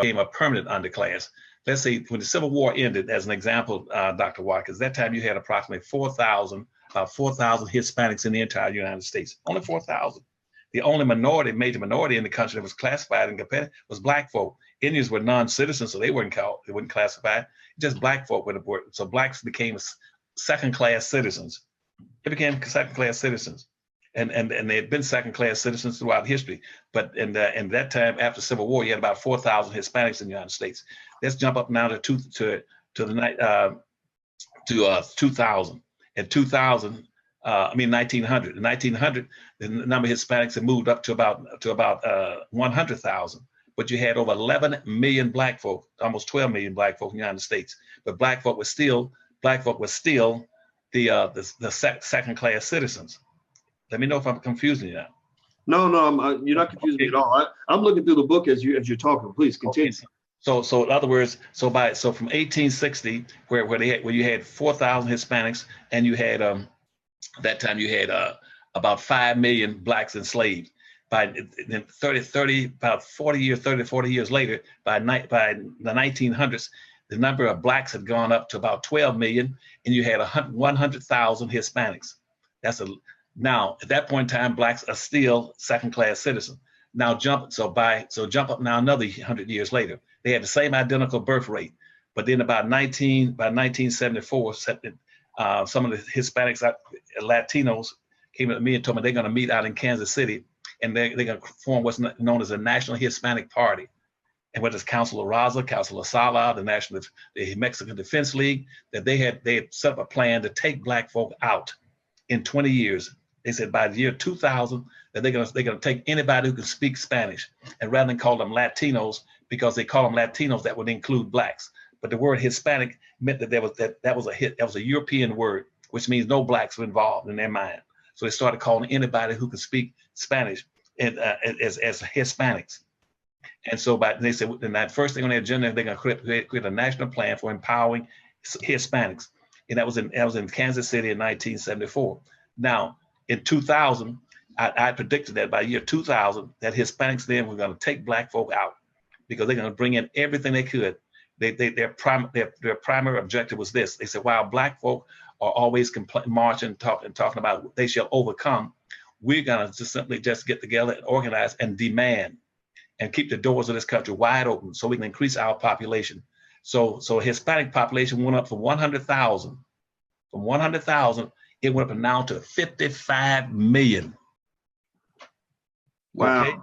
became a permanent underclass. Let's say when the Civil War ended, as an example, Dr. Watkins, that time you had approximately 4,000 Hispanics in the entire United States. Only 4,000. The only major minority in the country that was classified and competitive was black folk. Indians were non-citizens, so they weren't classified. Just black folk were. So blacks became second-class citizens. They became second-class citizens. And they had been second-class citizens throughout history. But in that time, after the Civil War, you had about 4,000 Hispanics in the United States. Let's jump up now to 2000. In 2000, 1900. In 1900, the number of Hispanics had moved up to about 100,000. But you had over 11 million black folk, almost 12 million black folk in the United States. But black folk was still the second-class citizens. Let me know if I'm confusing you now. No, you're not confusing me at all. I'm looking through the book as you're talking. Please continue. Okay. So in other words, from 1860, where you had 4,000 Hispanics, and you had that time you had about 5 million blacks enslaved. By 40 years later, by the 1900s, the number of blacks had gone up to about 12 million, and you had 100,000 Hispanics. Now, at that point in time, blacks are still second-class citizens. Now jump up now another 100 years later. They had the same identical birth rate, but then by 1974, some of the Hispanics, Latinos, came to me and told me they're going to meet out in Kansas City, and they're going to form what's known as a National Hispanic Party. And whether it's Council of Raza, Council of Sala, the Mexican Defense League, that they had set up a plan to take black folk out in 20 years. They said by the year 2000 that they're gonna take anybody who can speak Spanish, and rather than call them Latinos, because they call them Latinos, that would include blacks. But the word Hispanic meant that that was a European word, which means no blacks were involved in their mind. So they started calling anybody who could speak Spanish as Hispanics. And so they said that first thing on their agenda, they're going to create a national plan for empowering Hispanics, and that was in Kansas City in 1974. Now, in 2000, I predicted that by year 2000, that Hispanics then were going to take black folk out because they're going to bring in everything they could. Their primary objective was this. They said, while black folk are always marching, talking about what they shall overcome, we're going to simply get together and organize and demand and keep the doors of this country wide open so we can increase our population. So Hispanic population went up from 100,000. From 100,000, it went up now to 55 million. Wow. Okay?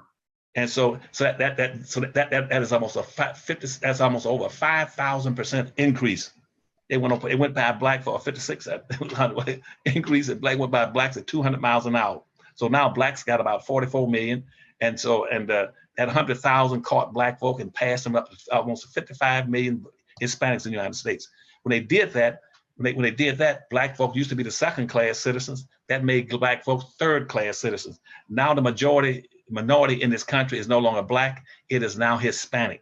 And so that is almost that's almost over 5,000% increase. It went by black for a 56 increase in black went by blacks at 200 miles an hour. So now blacks got about 44 million. And that 100,000 caught black folk and passed them up to almost 55 million Hispanics in the United States. When they did that, black folk used to be the second-class citizens. That made black folks third-class citizens. Now the minority in this country is no longer black; it is now Hispanic.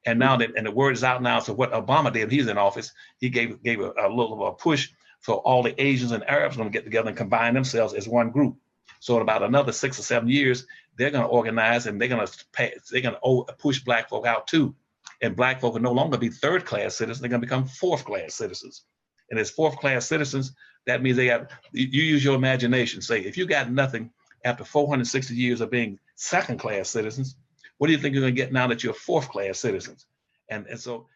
And now the word is out now. So what Obama did, he's in office, he gave a little of a push for all the Asians and Arabs going to get together and combine themselves as one group. So in about another 6 or 7 years, they're going to organize and they're going to push black folk out too. And black folk will no longer be third-class citizens; they're going to become fourth-class citizens. And as fourth-class citizens, that means you use your imagination. Say, if you got nothing after 460 years of being second-class citizens, what do you think you're going to get now that you're fourth-class citizens? And so